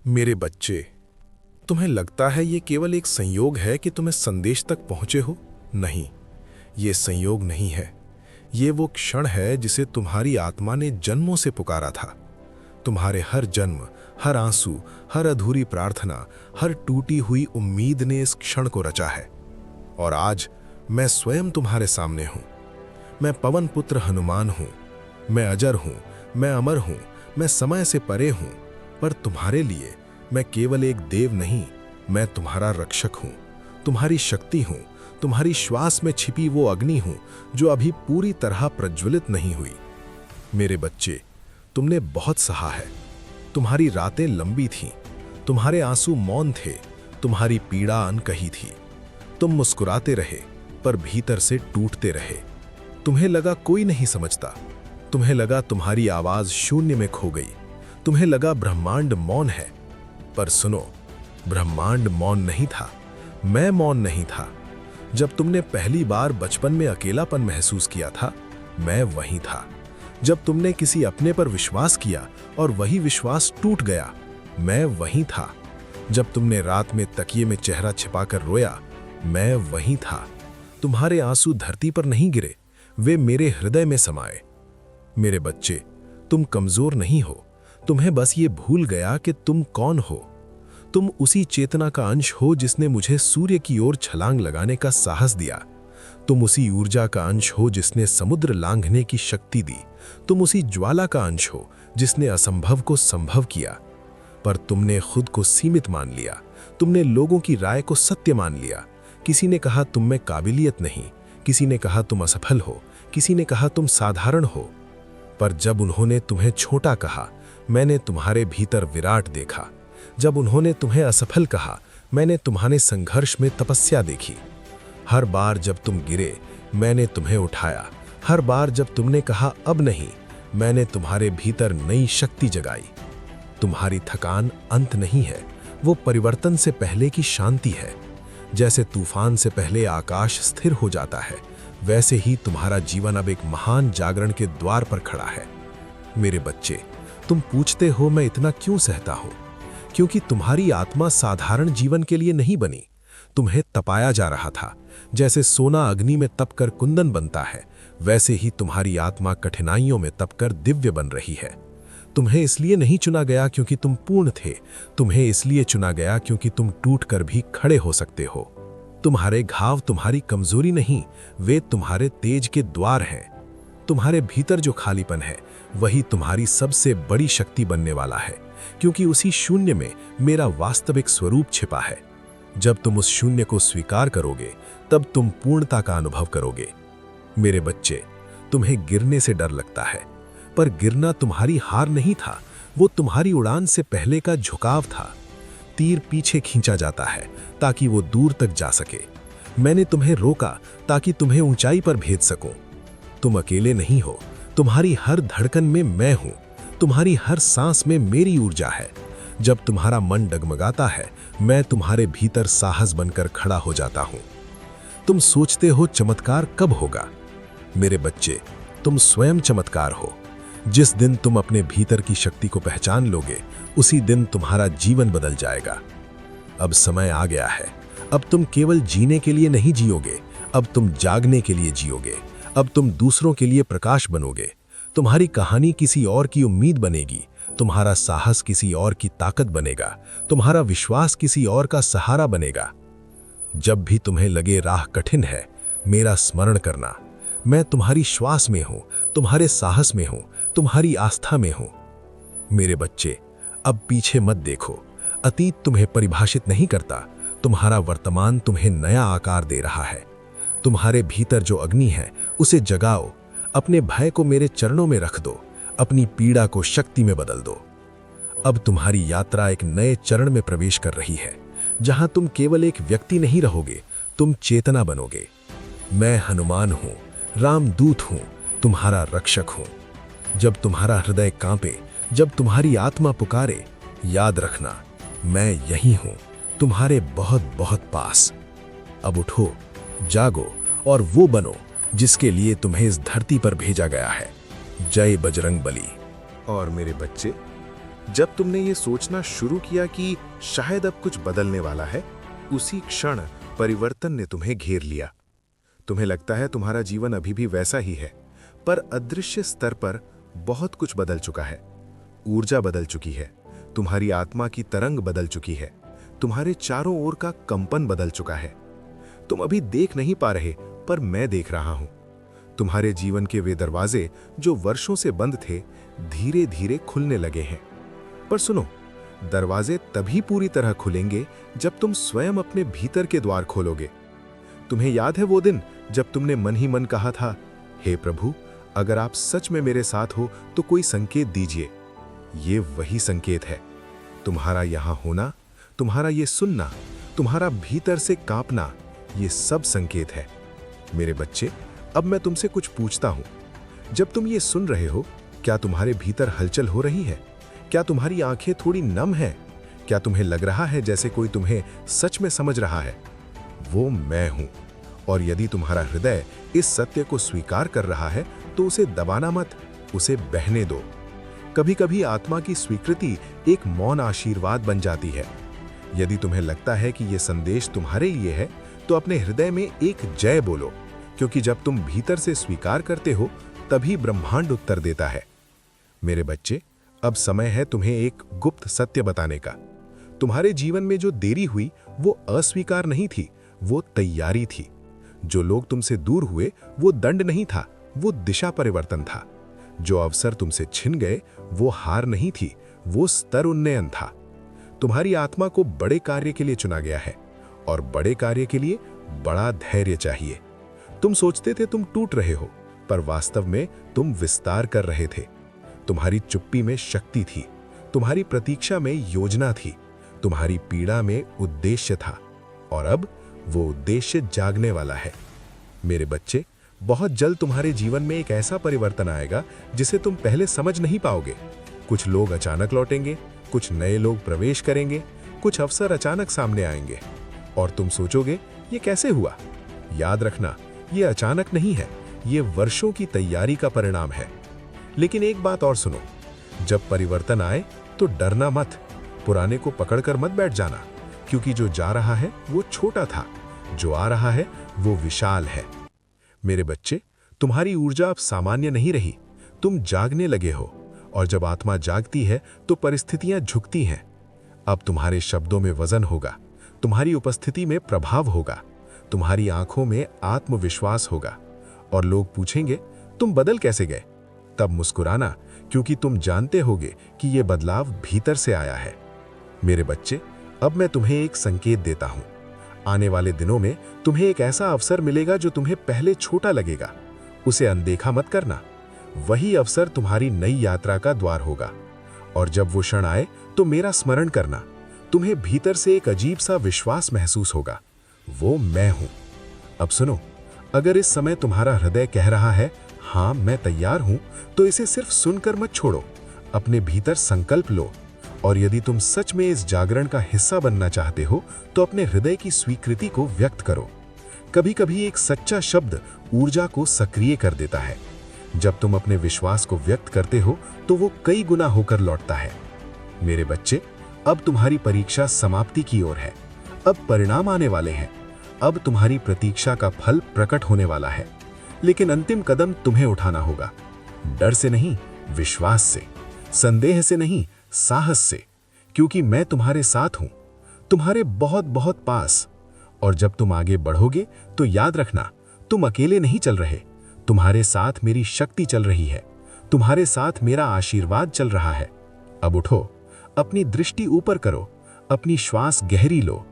मेरे बच्चे, तुम्हें लगता है ये केवल एक संयोग है कि तुम्हें संदेश तक पहुंचे हो? नहीं, ये संयोग नहीं है। ये वो क्षण है जिसे तुम्हारी आत्मा ने जन्मों से पुकारा था। तुम्हारे हर जन्म, हर आंसू, हर अधूरी प्रार्थना, हर टूटी हुई उम्मीद ने इस क्षण को रचा है। और आज मैं स्वयं तुम्हारे सामने हूं। मैं पवन पुत्र हनुमान हूं। मैं अजर हूं, मैं अमर हूं, मैं समय से परे हूं। पर तुम्हारे लिए मैं केवल एक देव नहीं, मैं तुम्हारा रक्षक हूं, तुम्हारी शक्ति हूं, तुम्हारी श्वास में छिपी वो अग्नि हूं जो अभी पूरी तरह प्रज्वलित नहीं हुई। मेरे बच्चे, तुमने बहुत सहा है। तुम्हारी रातें लंबी थीं, तुम्हारे आंसू मौन थे, तुम्हारी पीड़ा अनकही थी। तुम मुस्कुराते रहे पर भीतर से टूटते रहे। तुम्हें लगा कोई नहीं समझता, तुम्हें लगा तुम्हारी आवाज शून्य में खो गई, तुम्हें लगा ब्रह्मांड मौन है। पर सुनो, ब्रह्मांड मौन नहीं था, मैं मौन नहीं था। जब तुमने पहली बार बचपन में अकेलापन महसूस किया था, मैं वहीं था। जब तुमने किसी अपने पर विश्वास किया और वही विश्वास टूट गया, मैं वहीं था। जब तुमने रात में तकिए में चेहरा छिपाकर रोया, मैं वहीं था। तुम्हारे आंसू धरती पर नहीं गिरे, वे मेरे हृदय में समाए। मेरे बच्चे, तुम कमजोर नहीं हो, तुम्हें बस ये भूल गया कि तुम कौन हो। तुम उसी चेतना का अंश हो जिसने मुझे सूर्य की ओर छलांग लगाने का साहस दिया। तुम उसी ऊर्जा का अंश हो जिसने समुद्र लांघने की शक्ति दी। तुम उसी ज्वाला का अंश हो जिसने असंभव को संभव किया। पर तुमने खुद को सीमित मान लिया, तुमने लोगों की राय को सत्य मान लिया। किसी ने कहा तुम में काबिलियत नहीं, किसी ने कहा तुम असफल हो, किसी ने कहा तुम साधारण हो। पर जब उन्होंने तुम्हें छोटा कहा, मैंने तुम्हारे भीतर विराट देखा। जब उन्होंने तुम्हें असफल कहा, मैंने तुम्हारे संघर्ष में तपस्या देखी। हर बार जब तुम गिरे, मैंने तुम्हें उठाया। हर बार जब तुमने कहा अब नहीं, मैंने तुम्हारे भीतर नई शक्ति जगाई। तुम्हारी थकान अंत नहीं है, वो परिवर्तन से पहले की शांति है। जैसे तूफान से पहले आकाश स्थिर हो जाता है, वैसे ही तुम्हारा जीवन अब एक महान जागरण के द्वार पर खड़ा है। मेरे बच्चे, तुम पूछते हो मैं इतना क्यों सहता हूं? क्योंकि तुम्हारी आत्मा साधारण जीवन के लिए नहीं बनी, तुम्हें तपाया जा रहा था। जैसे सोना अग्नि में तपकर कुंदन बनता है, वैसे ही तुम्हारी आत्मा कठिनाइयों में तपकर दिव्य बन रही है। तुम्हें इसलिए नहीं चुना गया क्योंकि तुम पूर्ण थे, तुम्हें इसलिए चुना गया क्योंकि तुम टूटकर भी खड़े हो सकते हो। तुम्हारे घाव तुम्हारी कमजोरी नहीं, वे तुम्हारे तेज के द्वार हैं। तुम्हारे भीतर जो खालीपन है, वही तुम्हारी सबसे बड़ी शक्ति बनने वाला है, क्योंकि उसी शून्य में मेरा वास्तविक स्वरूप छिपा है। जब तुम उस शून्य को स्वीकार करोगे, तब तुम पूर्णता का अनुभव करोगे। मेरे बच्चे, तुम्हें गिरने से डर लगता है, पर गिरना तुम्हारी हार नहीं था, वो तुम्हारी उड़ान से पहले का झुकाव था। तीर पीछे खींचा जाता है ताकि वो दूर तक जा सके। मैंने तुम्हें रोका ताकि तुम्हें ऊंचाई पर भेज सकूं। तुम अकेले नहीं हो, तुम्हारी हर धड़कन में मैं हूं, तुम्हारी हर सांस में मेरी ऊर्जा है। जब तुम्हारा मन डगमगाता है, मैं तुम्हारे भीतर साहस बनकर खड़ा हो जाता हूं। तुम सोचते हो चमत्कार कब होगा? मेरे बच्चे, तुम स्वयं चमत्कार हो। जिस दिन तुम अपने भीतर की शक्ति को पहचान लोगे, उसी दिन तुम्हारा जीवन बदल जाएगा। अब समय आ गया है। अब तुम केवल जीने के लिए नहीं जियोगे, अब तुम जागने के लिए जियोगे। अब तुम दूसरों के लिए प्रकाश बनोगे। तुम्हारी कहानी किसी और की उम्मीद बनेगी, तुम्हारा साहस किसी और की ताकत बनेगा, तुम्हारा विश्वास किसी और का सहारा बनेगा। जब भी तुम्हें लगे राह कठिन है, मेरा स्मरण करना। मैं तुम्हारी श्वास में हूं, तुम्हारे साहस में हूं, तुम्हारी आस्था में हूं। मेरे बच्चे, अब पीछे मत देखो। अतीत तुम्हें परिभाषित नहीं करता, तुम्हारा वर्तमान तुम्हें नया आकार दे रहा है। तुम्हारे भीतर जो अग्नि है, उसे जगाओ। अपने भय को मेरे चरणों में रख दो, अपनी पीड़ा को शक्ति में बदल दो। अब तुम्हारी यात्रा एक नए चरण में प्रवेश कर रही है, जहां तुम केवल एक व्यक्ति नहीं रहोगे, तुम चेतना बनोगे। मैं हनुमान हूं, रामदूत हूं, तुम्हारा रक्षक हूं। जब तुम्हारा हृदय कांपे, जब तुम्हारी आत्मा पुकारे, याद रखना, मैं यही हूं, तुम्हारे बहुत बहुत पास। अब उठो, जागो और वो बनो जिसके लिए तुम्हें इस धरती पर भेजा गया है। जय बजरंग बली। और मेरे बच्चे, जब तुमने ये सोचना शुरू किया कि शायद अब कुछ बदलने वाला है, उसी क्षण परिवर्तन ने तुम्हें घेर लिया। तुम्हें लगता है तुम्हारा जीवन अभी भी वैसा ही है, पर अदृश्य स्तर पर बहुत कुछ बदल चुका है। ऊर्जा बदल चुकी है, तुम्हारी आत्मा की तरंग बदल चुकी है, तुम्हारे चारों ओर का कंपन बदल चुका है। तुम अभी देख नहीं पा रहे, पर मैं देख रहा हूं। तुम्हारे जीवन के वे दरवाजे जो वर्षों से बंद थे, धीरे धीरे खुलने लगे हैं। पर सुनो, दरवाजे तभी पूरी तरह खुलेंगे जब तुम स्वयं अपने भीतर के द्वार खोलोगे। तुम्हें याद है वो दिन जब तुमने मन ही मन कहा था, हे प्रभु, अगर आप सच में मेरे साथ हो तो कोई संकेत दीजिए। ये वही संकेत है। तुम्हारा यहां होना, तुम्हारा ये सुनना, तुम्हारा भीतर से कांपना, ये सब संकेत है। मेरे बच्चे, अब मैं तुमसे कुछ पूछता हूं। जब तुम ये सुन रहे हो, क्या तुम्हारे भीतर हलचल हो रही है? क्या तुम्हारी आंखें थोड़ी नम हैं? क्या तुम्हें लग रहा है जैसे कोई तुम्हें सच में समझ रहा है? वो मैं हूं। और यदि तुम्हारा हृदय इस सत्य को स्वीकार कर रहा है तो उसे दबाना मत, उसे बहने दो। कभी कभी आत्मा की स्वीकृति एक मौन आशीर्वाद बन जाती है। यदि तुम्हें लगता है कि यह संदेश तुम्हारे लिए है, तो अपने हृदय में एक जय बोलो, क्योंकि जब तुम भीतर से स्वीकार करते हो, तभी ब्रह्मांड उत्तर देता है। मेरे बच्चे, अब समय है तुम्हें एक गुप्त सत्य बताने का। तुम्हारे जीवन में जो देरी हुई वो अस्वीकार नहीं थी, वो तैयारी थी। जो लोग तुमसे दूर हुए वो दंड नहीं था, वो दिशा परिवर्तन था। जो अवसर तुमसे छिन गए वो हार नहीं थी, वो स्तर उन्नयन था। तुम्हारी आत्मा को बड़े कार्य के लिए चुना गया है, और बड़े कार्य के लिए बड़ा धैर्य चाहिए। तुम सोचते थे तुम टूट रहे हो, पर वास्तव में तुम विस्तार कर रहे थे। तुम्हारी चुप्पी में शक्ति थी, तुम्हारी प्रतीक्षा में योजना थी, तुम्हारी पीड़ा में उद्देश्य था, और अब वो उद्देश्य जागने वाला है। मेरे बच्चे, बहुत जल्द तुम्हारे जीवन में एक ऐसा परिवर्तन आएगा जिसे तुम पहले समझ नहीं पाओगे। कुछ लोग अचानक लौटेंगे, कुछ नए लोग प्रवेश करेंगे, कुछ अवसर अचानक सामने आएंगे, और तुम सोचोगे ये कैसे हुआ? याद रखना, ये अचानक नहीं है, ये वर्षों की तैयारी का परिणाम है। लेकिन एक बात और सुनो, जब परिवर्तन आए तो डरना मत, पुराने को पकड़कर मत बैठ जाना, क्योंकि जो जा रहा है वो छोटा था, जो आ रहा है वो विशाल है। मेरे बच्चे, तुम्हारी ऊर्जा अब सामान्य नहीं रही, तुम जागने लगे हो, और जब आत्मा जागती है तो परिस्थितियां झुकती हैं। अब तुम्हारे शब्दों में वजन होगा, तुम्हारी उपस्थिति में प्रभाव होगा, तुम्हारी आंखों में आत्मविश्वास होगा, और लोग पूछेंगे तुम बदल कैसे गए? तब मुस्कुराना, क्योंकि तुम जानते होगे कि यह बदलाव भीतर से आया है। मेरे बच्चे, अब मैं तुम्हें एक संकेत देता हूं। आने वाले दिनों में तुम्हें एक ऐसा अवसर मिलेगा जो तुम्हें पहले छोटा लगेगा। उसे अनदेखा मत करना। वही अवसर तुम्हारी नई यात्रा का द्वार होगा, और जब वो क्षण आए तो मेरा स्मरण करना। तुम्हें भीतर से एक अजीब सा विश्वास महसूस होगा, वो मैं हूं। अब सुनो, अगर इस समय तुम्हारा हृदय कह रहा है हाँ मैं तैयार हूं, तो इसे सिर्फ सुनकर मत छोड़ो, अपने भीतर संकल्प लो। और यदि तुम सच में इस जागरण का हिस्सा बनना चाहते हो तो अपने हृदय की स्वीकृति को व्यक्त करो। कभी कभी एक सच्चा शब्द ऊर्जा को सक्रिय कर देता है। जब तुम अपने विश्वास को व्यक्त करते हो तो वो कई गुना होकर लौटता है। मेरे बच्चे, अब तुम्हारी परीक्षा समाप्ति की ओर है। अब परिणाम आने वाले हैं। अब तुम्हारी प्रतीक्षा का फल प्रकट होने वाला है। लेकिन अंतिम कदम तुम्हें उठाना होगा। डर से नहीं, विश्वास से। संदेह से नहीं, साहस से। क्योंकि मैं तुम्हारे साथ हूं, तुम्हारे बहुत बहुत पास। और जब तुम आगे बढ़ोगे तो याद रखना, तुम अकेले नहीं चल रहे। तुम्हारे साथ मेरी शक्ति चल रही है, तुम्हारे साथ मेरा आशीर्वाद चल रहा है। अब उठो, अपनी दृष्टि ऊपर करो, अपनी श्वास गहरी लो,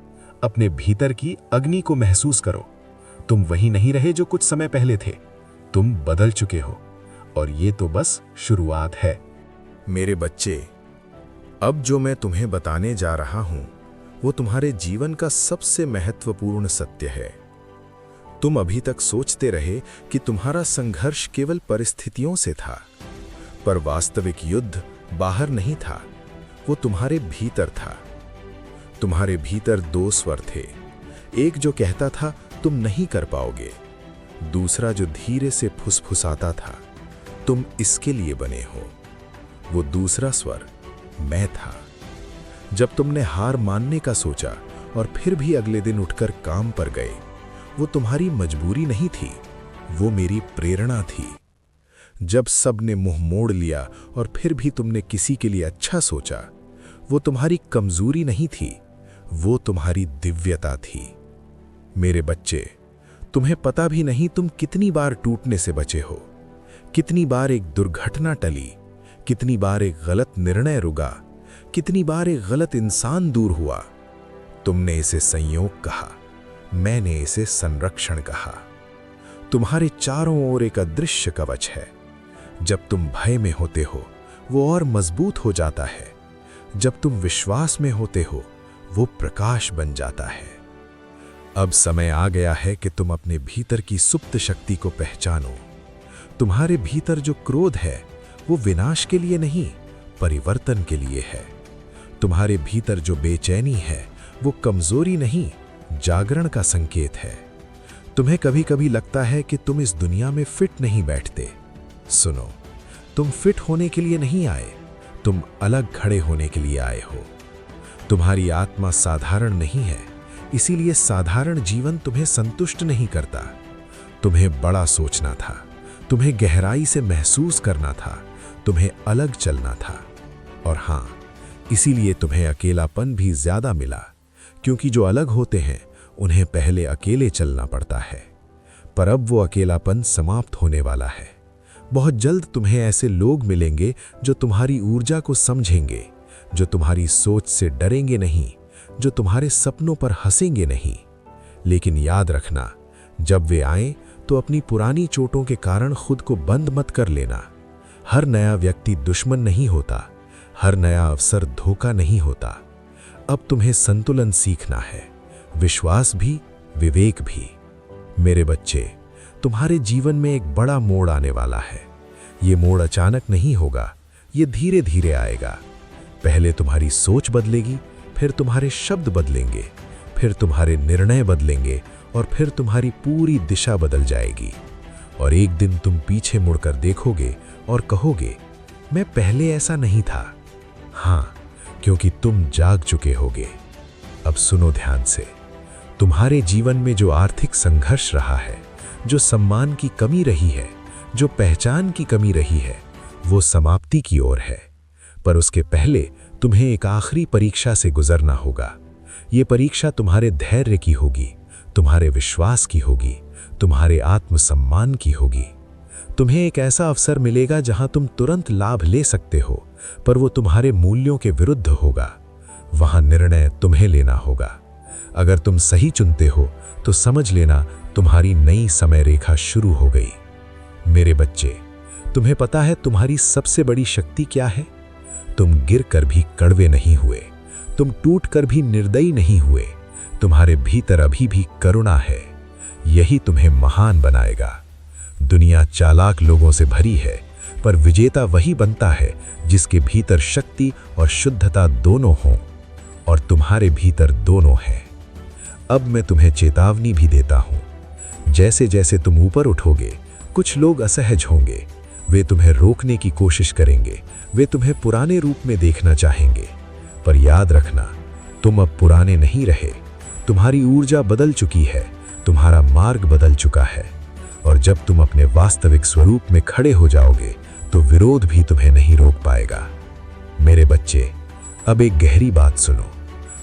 अपने भीतर की अग्नि को महसूस करो। तुम वही नहीं रहे जो कुछ समय पहले थे, तुम बदल चुके हो, और ये तो बस शुरुआत है। मेरे बच्चे, अब जो मैं तुम्हें बताने जा रहा हूं वो तुम्हारे जीवन का सबसे महत्वपूर्ण सत्य है। तुम अभी तक सोचते रहे कि तुम्हारा संघर्ष केवल परिस्थितियों से था, पर वास्तविक युद्ध बाहर नहीं था, वो तुम्हारे भीतर था। तुम्हारे भीतर दो स्वर थे, एक जो कहता था तुम नहीं कर पाओगे, दूसरा जो धीरे से फुसफुसाता था तुम इसके लिए बने हो। वो दूसरा स्वर मैं था। जब तुमने हार मानने का सोचा और फिर भी अगले दिन उठकर काम पर गए, वो तुम्हारी मजबूरी नहीं थी, वो मेरी प्रेरणा थी। जब सब ने मुंह मोड़ लिया और फिर भी तुमने किसी के लिए अच्छा सोचा, वो तुम्हारी कमजोरी नहीं थी, वो तुम्हारी दिव्यता थी। मेरे बच्चे, तुम्हें पता भी नहीं तुम कितनी बार टूटने से बचे हो, कितनी बार एक दुर्घटना टली, कितनी बार एक गलत निर्णय रुका, कितनी बार एक गलत इंसान दूर हुआ। तुमने इसे संयोग कहा, मैंने इसे संरक्षण कहा। तुम्हारे चारों ओर एक अदृश्य कवच है। जब तुम भय में होते हो, वो और मजबूत हो जाता है। जब तुम विश्वास में होते हो, वो प्रकाश बन जाता है। अब समय आ गया है कि तुम अपने भीतर की सुप्त शक्ति को पहचानो। तुम्हारे भीतर जो क्रोध है, वो विनाश के लिए नहीं, परिवर्तन के लिए है। तुम्हारे भीतर जो बेचैनी है, वो कमजोरी नहीं, जागरण का संकेत है। तुम्हें कभी कभी लगता है कि तुम इस दुनिया में फिट नहीं बैठते। सुनो, तुम फिट होने के लिए नहीं आए, तुम अलग खड़े होने के लिए आए हो। तुम्हारी आत्मा साधारण नहीं है, इसीलिए साधारण जीवन तुम्हें संतुष्ट नहीं करता। तुम्हें बड़ा सोचना था, तुम्हें गहराई से महसूस करना था, तुम्हें अलग चलना था। और हां, इसीलिए तुम्हें अकेलापन भी ज्यादा मिला, क्योंकि जो अलग होते हैं उन्हें पहले अकेले चलना पड़ता है। पर अब वो अकेलापन समाप्त होने वाला है। बहुत जल्द तुम्हें ऐसे लोग मिलेंगे जो तुम्हारी ऊर्जा को समझेंगे, जो तुम्हारी सोच से डरेंगे नहीं, जो तुम्हारे सपनों पर हंसेंगे नहीं। लेकिन याद रखना, जब वे आएं तो अपनी पुरानी चोटों के कारण खुद को बंद मत कर लेना। हर नया व्यक्ति दुश्मन नहीं होता, हर नया अवसर धोखा नहीं होता। अब तुम्हें संतुलन सीखना है, विश्वास भी, विवेक भी। मेरे बच्चे, तुम्हारे जीवन में एक बड़ा मोड़ आने वाला है। ये मोड़ अचानक नहीं होगा, ये धीरे धीरे आएगा। पहले तुम्हारी सोच बदलेगी, फिर तुम्हारे शब्द बदलेंगे, फिर तुम्हारे निर्णय बदलेंगे और फिर तुम्हारी पूरी दिशा बदल जाएगी। और एक दिन तुम पीछे मुड़कर देखोगे और कहोगे, मैं पहले ऐसा नहीं था। हाँ, क्योंकि तुम जाग चुके होगे। अब सुनो ध्यान से, तुम्हारे जीवन में जो आर्थिक संघर्ष रहा है, जो सम्मान की कमी रही है, जो पहचान की कमी रही है, वो समाप्ति की ओर है। पर उसके पहले तुम्हें एक आखिरी परीक्षा से गुजरना होगा। ये परीक्षा तुम्हारे धैर्य की होगी, तुम्हारे विश्वास की होगी, तुम्हारे आत्मसम्मान की होगी। तुम्हें एक ऐसा अवसर मिलेगा जहां तुम तुरंत लाभ ले सकते हो, पर वो तुम्हारे मूल्यों के विरुद्ध होगा। वहां निर्णय तुम्हें लेना होगा। अगर तुम सही चुनते हो तो समझ लेना तुम्हारी नई समय रेखा शुरू हो गई। मेरे बच्चे, तुम्हें पता है तुम्हारी सबसे बड़ी शक्ति क्या है? तुम गिर कर भी कड़वे नहीं हुए, तुम टूट कर भी निर्दयी नहीं हुए। तुम्हारे भीतर अभी भी करुणा है। यही तुम्हें महान बनाएगा। दुनिया चालाक लोगों से भरी है, पर विजेता वही बनता है जिसके भीतर शक्ति और शुद्धता दोनों हों, और तुम्हारे भीतर दोनों हैं। अब मैं तुम्हें चेतावनी भी देता हूं। जैसे जैसे तुम ऊपर उठोगे, कुछ लोग असहज होंगे। वे तुम्हें रोकने की कोशिश करेंगे, वे तुम्हें पुराने रूप में देखना चाहेंगे। पर याद रखना, तुम अब पुराने नहीं रहे। तुम्हारी ऊर्जा बदल चुकी है, तुम्हारा मार्ग बदल चुका है। और जब तुम अपने वास्तविक स्वरूप में खड़े हो जाओगे, तो विरोध भी तुम्हें नहीं रोक पाएगा। मेरे बच्चे, अब एक गहरी बात सुनो।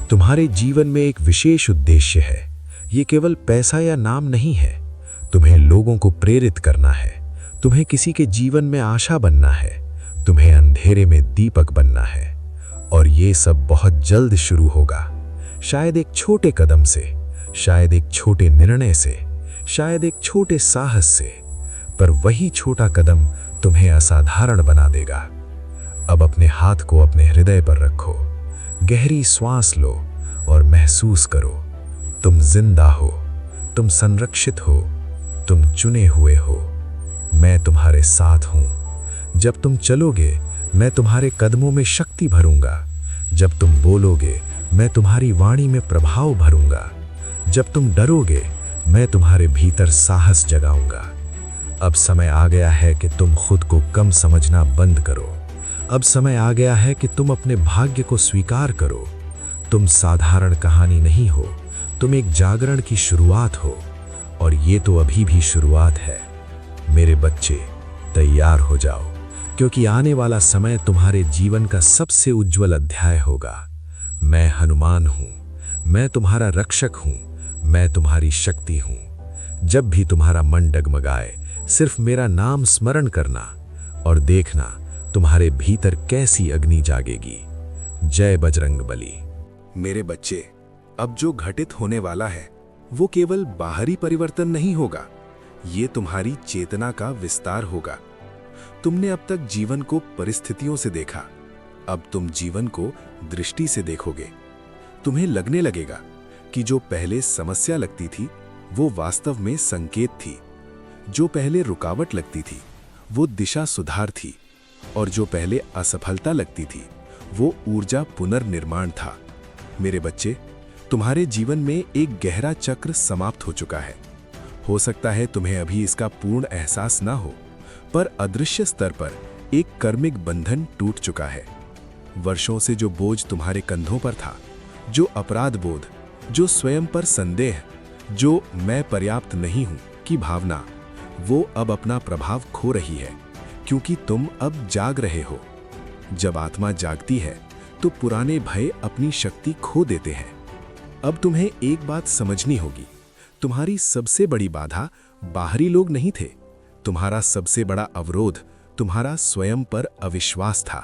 तुम्हारे जीवन में एक विशेष उद्देश्य है। ये केवल पैसा या नाम नहीं है। तुम्हें लोगों को प्रेरित करना है, तुम्हें किसी के जीवन में आशा बनना है, तुम्हें अंधेरे में दीपक बनना है। और ये सब बहुत जल्द शुरू होगा। शायद एक छोटे कदम से, शायद एक छोटे निर्णय से, शायद एक छोटे साहस से, पर वही छोटा कदम तुम्हें असाधारण बना देगा। अब अपने हाथ को अपने हृदय पर रखो, गहरी श्वास लो और महसूस करो, तुम जिंदा हो, तुम संरक्षित हो, तुम चुने हुए हो। मैं तुम्हारे साथ हूं। जब तुम चलोगे, मैं तुम्हारे कदमों में शक्ति भरूंगा। जब तुम बोलोगे, मैं तुम्हारी वाणी में प्रभाव भरूंगा। जब तुम डरोगे, मैं तुम्हारे भीतर साहस जगाऊंगा। अब समय आ गया है कि तुम खुद को कम समझना बंद करो। अब समय आ गया है कि तुम अपने भाग्य को स्वीकार करो। तुम साधारण कहानी नहीं हो, तुम एक जागरण की शुरुआत हो, और ये तो अभी भी शुरुआत है। मेरे बच्चे, तैयार हो जाओ, क्योंकि आने वाला समय तुम्हारे जीवन का सबसे उज्जवल अध्याय होगा। मैं हनुमान हूं, मैं तुम्हारा रक्षक हूं, मैं तुम्हारी शक्ति हूं। जब भी तुम्हारा मन डगमगाए, सिर्फ मेरा नाम स्मरण करना और देखना तुम्हारे भीतर कैसी अग्नि जागेगी। जय बजरंगबली। मेरे बच्चे, अब जो घटित होने वाला है वो केवल बाहरी परिवर्तन नहीं होगा, ये तुम्हारी चेतना का विस्तार होगा। तुमने अब तक जीवन को परिस्थितियों से देखा, अब तुम जीवन को दृष्टि से देखोगे। तुम्हें लगने लगेगा कि जो पहले समस्या लगती थी वो वास्तव में संकेत थी, जो पहले रुकावट लगती थी वो दिशा सुधार थी, और जो पहले असफलता लगती थी वो ऊर्जा पुनर्निर्माण था। मेरे बच्चे, तुम्हारे जीवन में एक गहरा चक्र समाप्त हो चुका है। हो सकता है तुम्हें अभी इसका पूर्ण एहसास ना हो, पर अदृश्य स्तर पर एक कर्मिक बंधन टूट चुका है। वर्षों से जो बोझ तुम्हारे कंधों पर था, जो अपराध बोध, जो स्वयं पर संदेह, जो मैं पर्याप्त नहीं हूं की भावना, वो अब अपना प्रभाव खो रही है, क्योंकि तुम अब जाग रहे हो। जब आत्मा जागती है तो पुराने भय अपनी शक्ति खो देते हैं। अब तुम्हें एक बात समझनी होगी, तुम्हारी सबसे बड़ी बाधा बाहरी लोग नहीं थे, तुम्हारा सबसे बड़ा अवरोध तुम्हारा स्वयं पर अविश्वास था,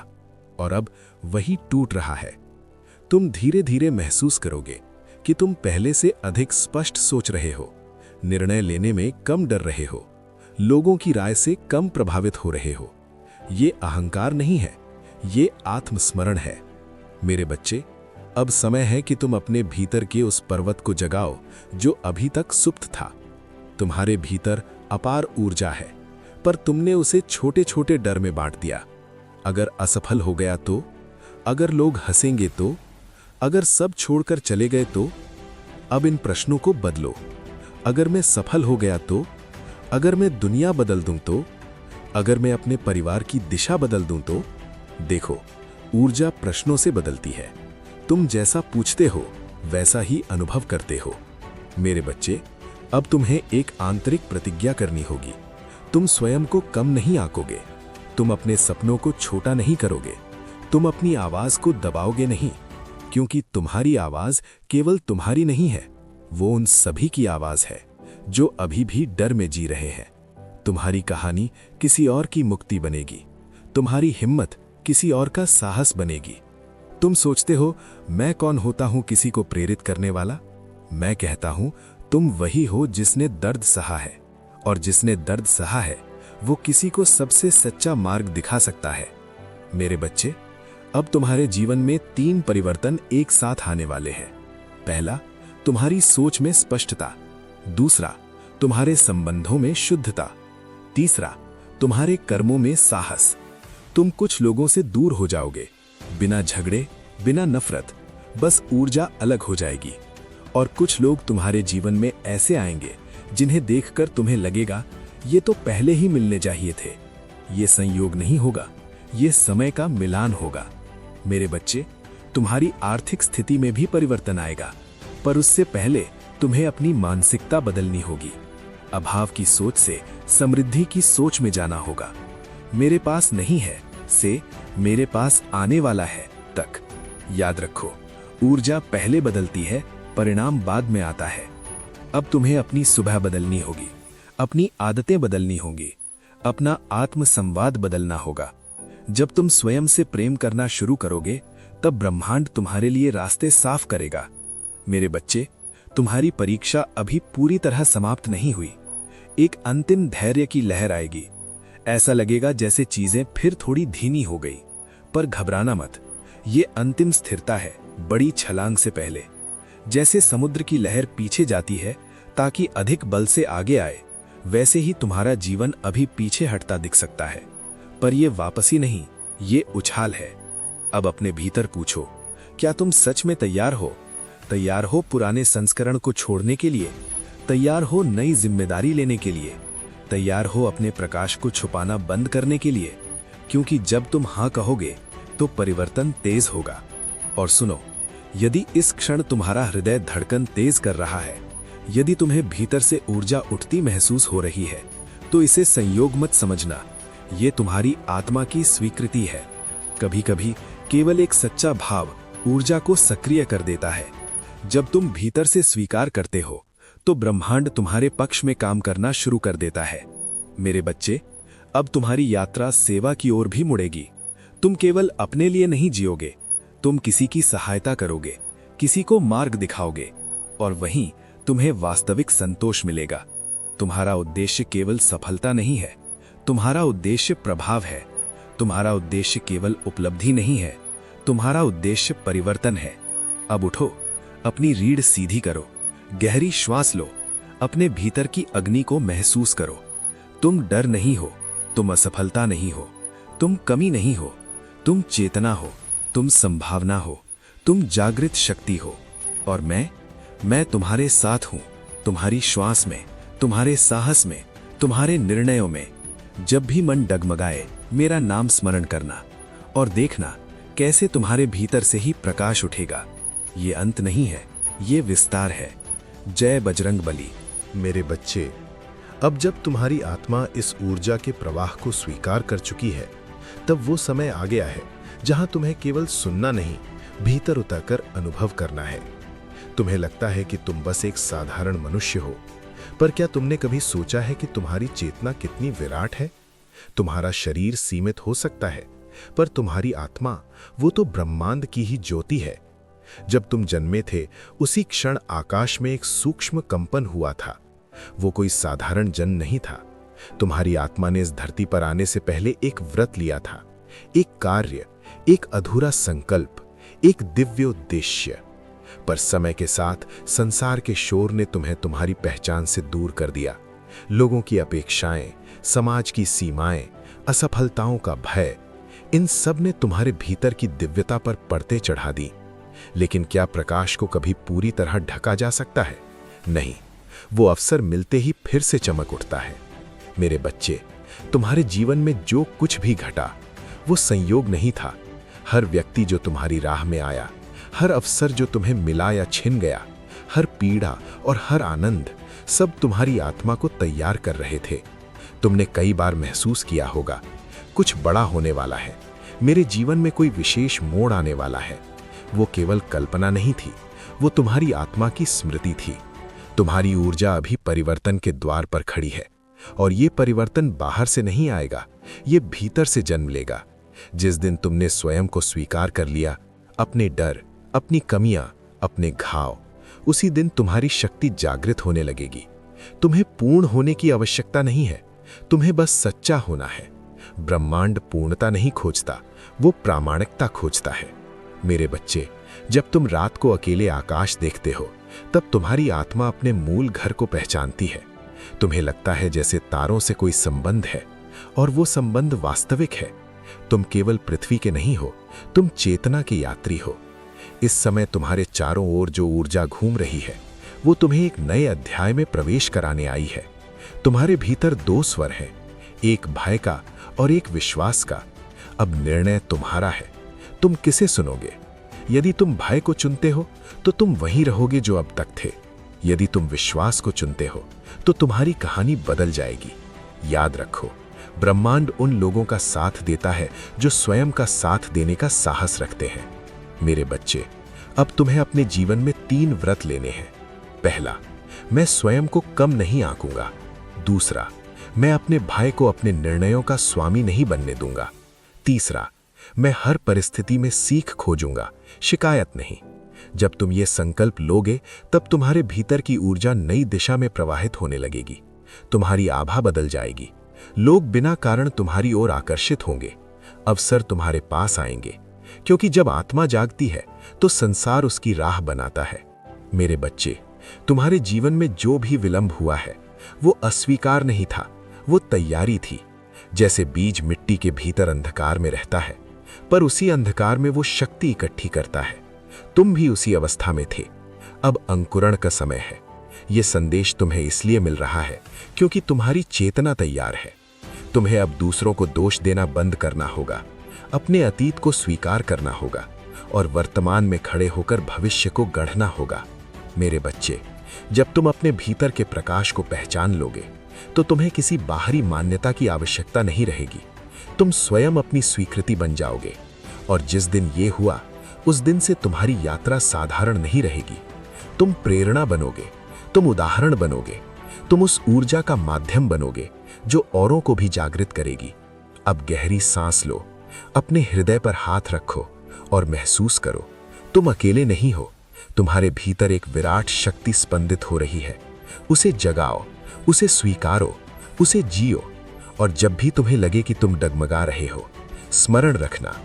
और अब वही टूट रहा है। तुम धीरे धीरे महसूस करोगे कि तुम पहले से अधिक स्पष्ट सोच रहे हो, निर्णय लेने में कम डर रहे हो, लोगों की राय से कम प्रभावित हो रहे हो। ये अहंकार नहीं है, ये आत्मस्मरण है। मेरे बच्चे, अब समय है कि तुम अपने भीतर के उस पर्वत को जगाओ जो अभी तक सुप्त था। तुम्हारे भीतर अपार ऊर्जा है, पर तुमने उसे छोटे छोटे डर में बांट दिया। अगर असफल हो गया तो, अगर लोग हंसेंगे तो, अगर सब छोड़कर चले गए तो। अब इन प्रश्नों को बदलो। अगर मैं सफल हो गया तो, अगर मैं दुनिया बदल दूं तो, अगर मैं अपने परिवार की दिशा बदल दूं तो। देखो, ऊर्जा प्रश्नों से बदलती है। तुम जैसा पूछते हो वैसा ही अनुभव करते हो। मेरे बच्चे, अब तुम्हें एक आंतरिक प्रतिज्ञा करनी होगी। तुम स्वयं को कम नहीं आंकोगे, तुम अपने सपनों को छोटा नहीं करोगे, तुम अपनी आवाज को दबाओगे नहीं, क्योंकि तुम्हारी आवाज केवल तुम्हारी नहीं है, वो उन सभी की आवाज है जो अभी भी डर में जी रहे हैं। तुम्हारी कहानी किसी और की मुक्ति बनेगी, तुम्हारी हिम्मत किसी और का साहस बनेगी। तुम सोचते हो मैं कौन होता हूं किसी को प्रेरित करने वाला? मैं कहता हूं तुम वही हो जिसने दर्द सहा है, और जिसने दर्द सहा है वो किसी को सबसे सच्चा मार्ग दिखा सकता है। मेरे बच्चे, अब तुम्हारे जीवन में 3 परिवर्तन एक साथ आने वाले हैं। पहला, तुम्हारी सोच में स्पष्टता। दूसरा, तुम्हारे संबंधों में शुद्धता। तीसरा, तुम्हारे कर्मों में साहस। तुम कुछ लोगों से दूर हो जाओगे, बिना झगड़े, बिना नफरत, बस ऊर्जा अलग हो जाएगी। और कुछ लोग तुम्हारे जीवन में ऐसे आएंगे जिन्हें देखकर तुम्हें लगेगा ये तो पहले ही मिलने चाहिए थे। ये संयोग नहीं होगा, ये समय का मिलान होगा। मेरे बच्चे, तुम्हारी आर्थिक स्थिति में भी परिवर्तन आएगा, पर उससे पहले तुम्हें अपनी मानसिकता बदलनी होगी। अभाव की सोच से समृद्धि की सोच में जाना होगा। मेरे पास नहीं है से मेरे पास आने वाला है तक। याद रखो, ऊर्जा पहले बदलती है, परिणाम बाद में आता है। अब तुम्हें अपनी सुबह बदलनी होगी, अपनी आदतें बदलनी होंगी, अपना आत्मसंवाद बदलना होगा। जब तुम स्वयं से प्रेम करना शुरू करोगे, तब ब्रह्मांड तुम्हारे लिए रास्ते साफ करेगा। मेरे बच्चे, तुम्हारी परीक्षा अभी पूरी तरह समाप्त नहीं हुई। एक अंतिम धैर्य की लहर आएगी। ऐसा लगेगा जैसे चीजें फिर थोड़ी धीमी हो गई, पर घबराना मत। ये अंतिम स्थिरता है, बड़ी छलांग से पहले। जैसे समुद्र की लहर पीछे जाती है ताकि अधिक बल से आगे आए, वैसे ही तुम्हारा जीवन अभी पीछे हटता दिख सकता है, पर यह वापसी नहीं, ये उछाल है। अब अपने भीतर पूछो, क्या तुम सच में तैयार हो? तैयार हो पुराने संस्करण को छोड़ने के लिए? तैयार हो नई जिम्मेदारी लेने के लिए? तैयार हो अपने प्रकाश को छुपाना बंद करने के लिए? क्योंकि जब तुम हाँ कहोगे तो परिवर्तन तेज होगा। और सुनो, यदि इस क्षण तुम्हारा हृदय धड़कन तेज कर रहा है, यदि तुम्हें भीतर से ऊर्जा उठती महसूस हो रही है, तो इसे संयोग मत समझना, ये तुम्हारी आत्मा की स्वीकृति है। कभी कभी केवल एक सच्चा भाव ऊर्जा को सक्रिय कर देता है। जब तुम भीतर से स्वीकार करते हो तो ब्रह्मांड तुम्हारे पक्ष में काम करना शुरू कर देता है। मेरे बच्चे, अब तुम्हारी यात्रा सेवा की ओर भी मुड़ेगी। तुम केवल अपने लिए नहीं जियोगे, तुम किसी की सहायता करोगे, किसी को मार्ग दिखाओगे, और वहीं तुम्हें वास्तविक संतोष मिलेगा। तुम्हारा उद्देश्य केवल सफलता नहीं है, तुम्हारा उद्देश्य प्रभाव है। तुम्हारा उद्देश्य केवल उपलब्धि नहीं है, तुम्हारा उद्देश्य परिवर्तन है। अब उठो, अपनी रीढ़ सीधी करो, गहरी श्वास लो, अपने भीतर की अग्नि को महसूस करो। तुम डर नहीं हो, तुम असफलता नहीं हो, तुम कमी नहीं हो, तुम चेतना हो, तुम संभावना हो, तुम जागृत शक्ति हो। और मैं तुम्हारे साथ हूं, तुम्हारी श्वास में, तुम्हारे साहस में, तुम्हारे निर्णयों में। जब भी मन डगमगाए, मेरा नाम स्मरण करना और देखना कैसे तुम्हारे भीतर से ही प्रकाश उठेगा। ये अंत नहीं है, ये विस्तार है। जय बजरंग बली। मेरे बच्चे, अब जब तुम्हारी आत्मा इस ऊर्जा के प्रवाह को स्वीकार कर चुकी है, तब वो समय आ गया है जहां तुम्हें केवल सुनना नहीं, भीतर उतरकर अनुभव करना है। तुम्हें लगता है कि तुम बस एक साधारण मनुष्य हो, पर क्या तुमने कभी सोचा है कि तुम्हारी चेतना कितनी विराट है? तुम्हारा शरीर सीमित हो सकता है, पर तुम्हारी आत्मा, वो तो ब्रह्मांड की ही ज्योति है। जब तुम जन्मे थे, उसी क्षण आकाश में एक सूक्ष्म कंपन हुआ था। वो कोई साधारण जन्म नहीं था। तुम्हारी आत्मा ने इस धरती पर आने से पहले एक व्रत लिया था, एक कार्य, एक अधूरा संकल्प, एक दिव्य उद्देश्य। पर समय के साथ संसार के शोर ने तुम्हें तुम्हारी पहचान से दूर कर दिया। लोगों की अपेक्षाएं, समाज की सीमाएं, असफलताओं का भय, इन सब ने तुम्हारे भीतर की दिव्यता पर पर्दे चढ़ा दी। लेकिन क्या प्रकाश को कभी पूरी तरह ढका जा सकता है? नहीं, वो अवसर मिलते ही फिर से चमक उठता है। मेरे बच्चे, तुम्हारे जीवन में जो कुछ भी घटा, वो संयोग नहीं था। हर व्यक्ति जो तुम्हारी राह में आया, हर अवसर जो तुम्हें मिला या छिन गया, हर पीड़ा और हर आनंद, सब तुम्हारी आत्मा को तैयार कर रहे थे। तुमने कई बार महसूस किया होगा, कुछ बड़ा होने वाला है, मेरे जीवन में कोई विशेष मोड़ आने वाला है। वो केवल कल्पना नहीं थी, वो तुम्हारी आत्मा की स्मृति थी। तुम्हारी ऊर्जा अभी परिवर्तन के द्वार पर खड़ी है, और ये परिवर्तन बाहर से नहीं आएगा, ये भीतर से जन्म लेगा। जिस दिन तुमने स्वयं को स्वीकार कर लिया, अपने डर, अपनी कमियां, अपने घाव, उसी दिन तुम्हारी शक्ति जागृत होने लगेगी। तुम्हें पूर्ण होने की आवश्यकता नहीं है, तुम्हें बस सच्चा होना है। ब्रह्मांड पूर्णता नहीं खोजता, वो प्रामाणिकता खोजता है। मेरे बच्चे, जब तुम रात को अकेले आकाश देखते हो, तब तुम्हारी आत्मा अपने मूल घर को पहचानती है। तुम्हें लगता है जैसे तारों से कोई संबंध है, और वो संबंध वास्तविक है। तुम केवल पृथ्वी के नहीं हो, तुम चेतना के यात्री हो। इस समय तुम्हारे चारों ओर जो ऊर्जा घूम रही है, वो तुम्हें एक नए अध्याय में प्रवेश कराने आई है। तुम्हारे भीतर दो स्वर हैं, एक भय का और एक विश्वास का। अब निर्णय तुम्हारा है, तुम किसे सुनोगे। यदि तुम भय को चुनते हो तो तुम वहीं रहोगे जो अब तक थे। यदि तुम विश्वास को चुनते हो तो तुम्हारी कहानी बदल जाएगी। याद रखो, ब्रह्मांड उन लोगों का साथ देता है जो स्वयं का साथ देने का साहस रखते हैं। मेरे बच्चे, अब तुम्हें अपने जीवन में 3 व्रत लेने हैं। पहला, मैं स्वयं को कम नहीं आंकूंगा। दूसरा, मैं अपने भाई को अपने निर्णयों का स्वामी नहीं बनने दूंगा। तीसरा, मैं हर परिस्थिति में सीख खोजूंगा, शिकायत नहीं। जब तुम ये संकल्प लोगे, तब तुम्हारे भीतर की ऊर्जा नई दिशा में प्रवाहित होने लगेगी। तुम्हारी आभा बदल जाएगी, लोग बिना कारण तुम्हारी ओर आकर्षित होंगे, अवसर तुम्हारे पास आएंगे, क्योंकि जब आत्मा जागती है तो संसार उसकी राह बनाता है। मेरे बच्चे, तुम्हारे जीवन में जो भी विलंब हुआ है, वो अस्वीकार नहीं था, वो तैयारी थी। जैसे बीज मिट्टी के भीतर अंधकार में रहता है, पर उसी अंधकार में वो शक्ति इकट्ठी करता है। तुम भी उसी अवस्था में थे। अब अंकुरण का समय है। ये संदेश तुम्हें इसलिए मिल रहा है क्योंकि तुम्हारी चेतना तैयार है। तुम्हें अब दूसरों को दोष देना बंद करना होगा, अपने अतीत को स्वीकार करना होगा और वर्तमान में खड़े होकर भविष्य को गढ़ना होगा। मेरे बच्चे, जब तुम अपने भीतर के प्रकाश को पहचान लोगे तो तुम्हें किसी बाहरी मान्यता की आवश्यकता नहीं रहेगी। तुम स्वयं अपनी स्वीकृति बन जाओगे और जिस दिन ये हुआ उस दिन से तुम्हारी यात्रा साधारण नहीं रहेगी। तुम प्रेरणा बनोगे, तुम उदाहरण बनोगे, तुम उस ऊर्जा का माध्यम बनोगे जो औरों को भी जागृत करेगी। अब गहरी सांस लो, अपने हृदय पर हाथ रखो और महसूस करो तुम अकेले नहीं हो। तुम्हारे भीतर एक विराट शक्ति स्पंदित हो रही है। उसे जगाओ, उसे स्वीकारो, उसे जियो। और जब भी तुम्हें लगे कि तुम डगमगा रहे हो, स्मरण रखना,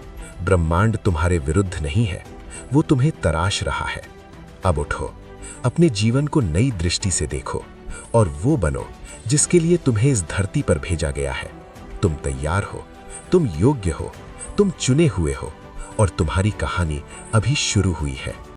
ब्रह्मांड तुम्हारे विरुद्ध नहीं है, वो तुम्हें तराश रहा है। अब उठो, अपने जीवन को नई दृष्टि से देखो और वो बनो जिसके लिए तुम्हें इस धरती पर भेजा गया है। तुम तैयार हो, तुम योग्य हो, तुम चुने हुए हो और तुम्हारी कहानी अभी शुरू हुई है।